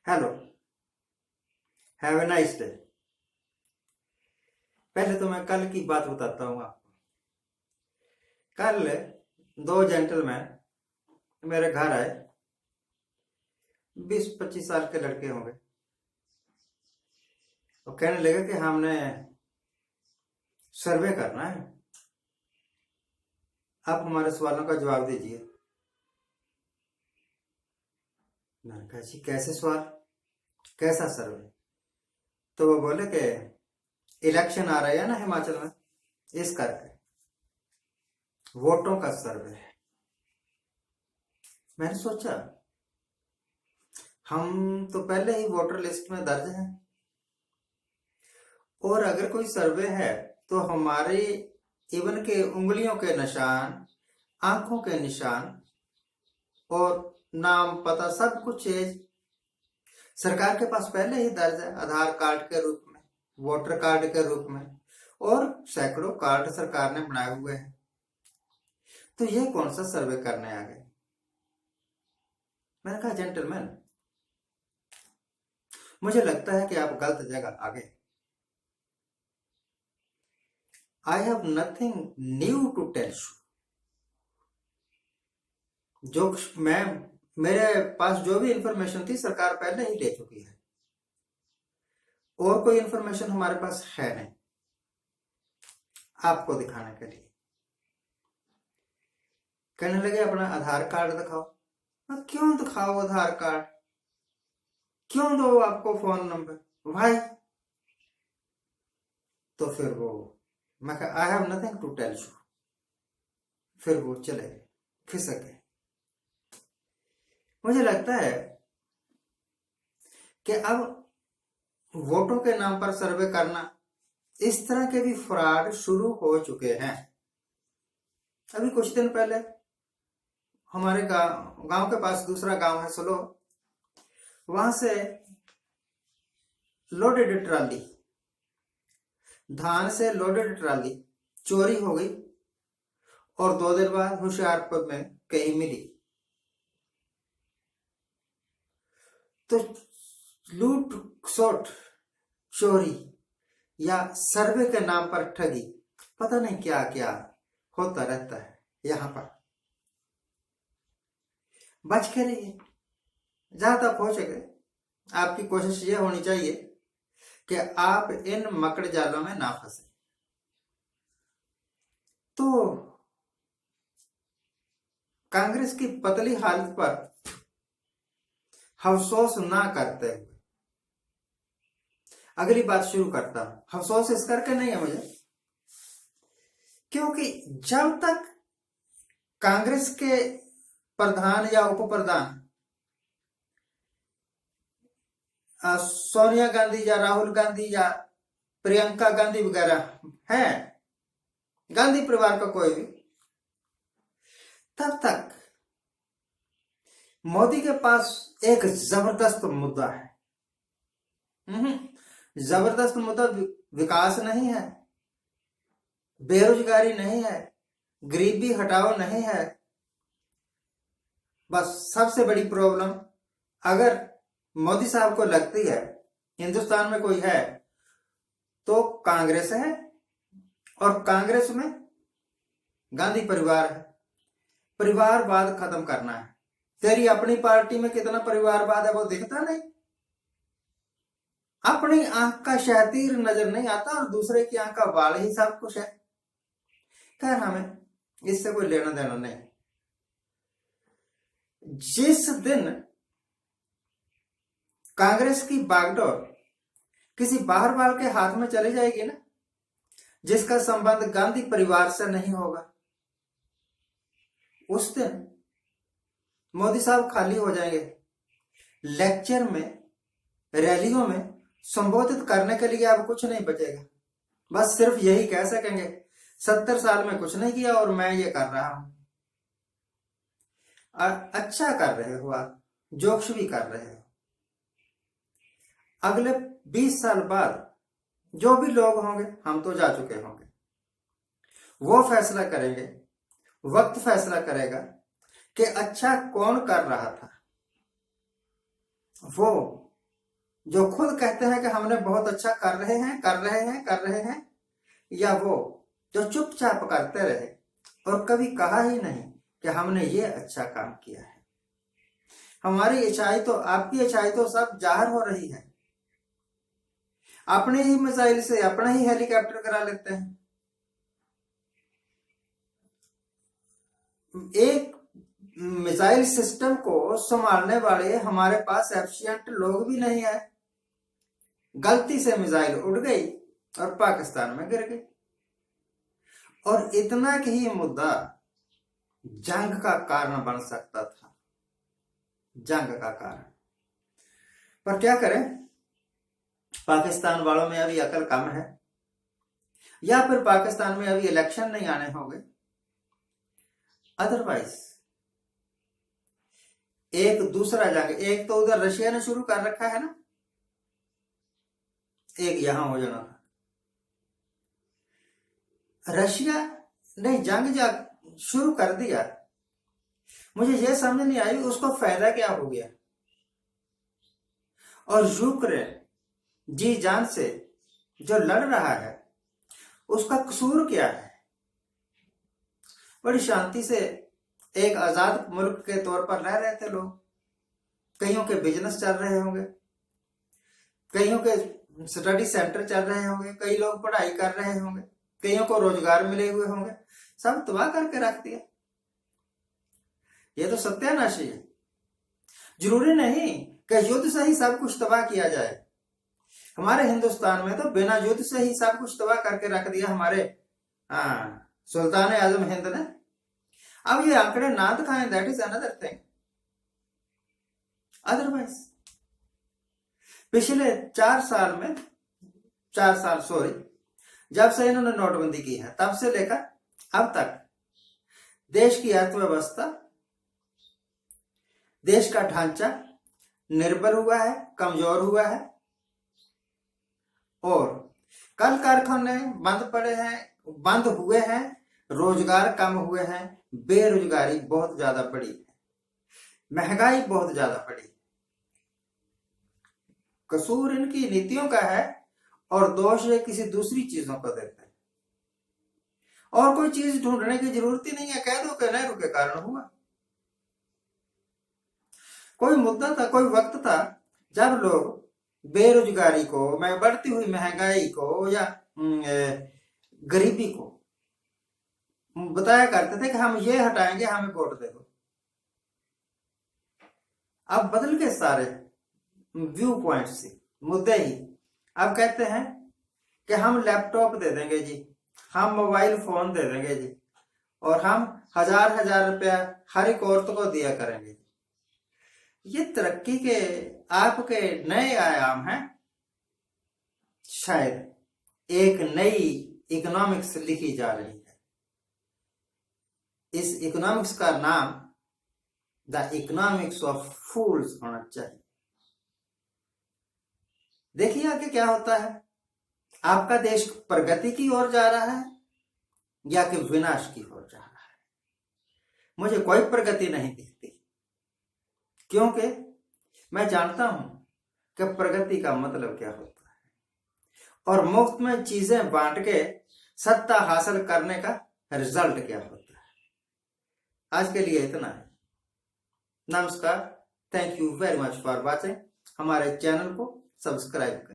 Hello, have a nice day. पहले तो मैं कल की बात बताता हूँ आपको। कल दो जेंटलमैन मेरे घर आए। 20-25 साल के लड़के होंगे। और कहने लगे कि हमने सर्वे करना है, आप हमारे सवालों का जवाब दीजिए। मैंने कहा जी कैसे सवाल, कैसा सर्वे? तो वो बोले कि इलेक्शन आ रहा है ना हिमाचल में, इस करके वोटों का सर्वे है। मैंने सोचा हम तो पहले ही वोटर लिस्ट में दर्ज हैं, और अगर कोई सर्वे है तो हमारे इवन के उंगलियों के निशान, आंखों के निशान और नाम पता सब कुछ सरकार के पास पहले ही दर्ज है, आधार कार्ड के रूप में, वोटर कार्ड के रूप में, और सैकड़ों कार्ड सरकार ने बनाए हुए हैं। तो ये कौन सा सर्वे करने आ गए? मैंने कहा जेंटलमैन, मुझे लगता है कि आप गलत जगह आ गए। I have nothing new to tell you. जो मैं मेरे पास जो भी इंफॉर्मेशन थी सरकार पहले ही ले चुकी है, और कोई इंफॉर्मेशन हमारे पास है नहीं आपको दिखाने के लिए। कहने लगे अपना आधार कार्ड दिखाओ। क्यों दिखाओ आधार कार्ड, क्यों दो आपको फोन नंबर भाई? तो फिर वो मैं I have nothing to tell you. फिर वो चले गए, खिसक गए। मुझे लगता है कि अब वोटों के नाम पर सर्वे करना, इस तरह के भी फ्रॉड शुरू हो चुके हैं। अभी कुछ दिन पहले हमारे गांव के पास दूसरा गांव है सलो, वहां से लोडेड ट्राली, धान से लोडेड ट्राली चोरी हो गई, और 2 दिन बाद होशियारपुर में कहीं मिली। तो लूट सोट, चोरी या सर्वे के नाम पर ठगी, पता नहीं क्या क्या होता रहता है यहां पर। बच के रहिए जहां तक हो सके। आपकी कोशिश ये होनी चाहिए कि आप इन मकड़ जालों में ना फंसे। तो कांग्रेस की पतली हालत पर अफसोस ना करते हुए अगली बात शुरू करता हूं। अफसोस इस करके नहीं है मुझे, क्योंकि जब तक कांग्रेस के प्रधान या उप प्रधान सोनिया गांधी या राहुल गांधी या प्रियंका गांधी वगैरह हैं, गांधी परिवार का कोई भी, तब तक मोदी के पास एक जबरदस्त मुद्दा है। जबरदस्त मुद्दा विकास नहीं है, बेरोजगारी नहीं है, गरीबी हटाओ नहीं है। बस सबसे बड़ी प्रॉब्लम अगर मोदी साहब को लगती है हिंदुस्तान में कोई है तो कांग्रेस है, और कांग्रेस में गांधी परिवार है। परिवारवाद खत्म करना है। तेरी अपनी पार्टी में कितना परिवारवाद है वो दिखता नहीं, अपनी आंख का शहतीर नजर नहीं आता, और दूसरे की आंख का बाल ही सब कुछ है। खैर हमें इससे कोई लेना देना नहीं। जिस दिन कांग्रेस की बागडोर किसी बाहर वाल के हाथ में चली जाएगी ना, जिसका संबंध गांधी परिवार से नहीं होगा, उस दिन मोदी साहब खाली हो जाएंगे। लेक्चर में, रैलियों में संबोधित करने के लिए अब कुछ नहीं बचेगा। बस सिर्फ यही कह सकेंगे 70 साल में कुछ नहीं किया और मैं ये कर रहा हूं। अच्छा कर रहे हो आप, जोक्स भी कर रहे हो। अगले 20 साल बाद जो भी लोग होंगे, हम तो जा चुके होंगे, वो फैसला करेंगे, वक्त फैसला करेगा कि अच्छा कौन कर रहा था। वो जो खुद कहते हैं कि हमने बहुत अच्छा कर रहे हैं कर रहे हैं कर रहे हैं, या वो जो चुपचाप करते रहे और कभी कहा ही नहीं कि हमने ये अच्छा काम किया है। हमारी अच्छाई तो, आपकी अच्छाई तो सब जाहिर हो रही है। अपने ही मिसाइल से अपना ही हेलीकॉप्टर करा लेते हैं। एक मिसाइल सिस्टम को संभालने वाले हमारे पास एफिशिएंट लोग भी नहीं है। गलती से मिसाइल उड़ गई और पाकिस्तान में गिर गई। और इतना ही मुद्दा जंग का कारण बन सकता था, जंग का कारण। पर क्या करें, पाकिस्तान वालों में अभी अकल कम है, या फिर पाकिस्तान में अभी इलेक्शन नहीं आने होंगे। अदरवाइज एक दूसरा जंग, एक तो उधर रशिया ने शुरू कर रखा है ना, एक यहां हो जाना था। रशिया ने जंग शुरू कर दिया, मुझे यह समझ नहीं आई उसको फायदा क्या हो गया। और यूक्रेन जी जान से जो लड़ रहा है उसका कसूर क्या है। बड़ी शांति से एक आजाद मुल्क के तौर पर रह रहे थे लोग। कईयों के बिजनेस चल रहे होंगे, कईयों के स्टडी सेंटर चल रहे होंगे, कई लोग पढ़ाई कर रहे होंगे, कईयों को रोजगार मिले हुए होंगे। सब तबाह करके रख दिया। ये तो सत्यानाशी है। जरूरी नहीं कि युद्ध से ही सब कुछ तबाह किया जाए। हमारे हिंदुस्तान में तो बिना युद्ध से ही सब कुछ तबाह करके रख दिया हमारे सुल्तान आजम हिंद ने। अब ये आंकड़े ना दिखाएं, that is another thing. Otherwise पिछले 4 साल में, 4 साल सॉरी, जब से इन्होंने नोटबंदी की है तब से लेकर अब तक देश की अर्थव्यवस्था, देश का ढांचा निर्बल हुआ है, कमजोर हुआ है। और कल कारखाने बंद पड़े हैं, बंद हुए हैं, रोजगार कम हुए हैं, बेरोजगारी बहुत ज्यादा बढ़ी है, महंगाई बहुत ज्यादा बढ़ी। कसूर इनकी नीतियों का है और दोष ये किसी दूसरी चीजों को देते हैं। और कोई चीज ढूंढने की जरूरत ही नहीं है, कह दो कि नेहरू के कारण हुआ। कोई मुद्दा था, कोई वक्त था जब लोग बेरोजगारी को, मैं बढ़ती हुई महंगाई को या गरीबी को बताया करते थे कि हम ये हटाएंगे, हमें वोट दे दो। अब बदल के सारे व्यू पॉइंट से मुद्दे ही अब कहते हैं कि हम लैपटॉप दे देंगे जी, हम मोबाइल फोन दे देंगे जी, और हम 1000 रुपया हर एक औरत को दिया करेंगे। ये तरक्की के आपके नए आयाम हैं। शायद एक नई इकोनॉमिक्स लिखी जा रही है। इस इकोनॉमिक्स का नाम द इकोनॉमिक्स ऑफ फूल्स होना चाहिए। देखिए आगे क्या होता है। आपका देश प्रगति की ओर जा रहा है या कि विनाश की ओर जा रहा है। मुझे कोई प्रगति नहीं दिखती, क्योंकि मैं जानता हूं कि प्रगति का मतलब क्या होता है और मुफ्त में चीजें बांट के सत्ता हासिल करने का रिजल्ट क्या होता है। आज के लिए इतना है। नमस्कार, thank you very much for watching. हमारे चैनल को सब्सक्राइब करें।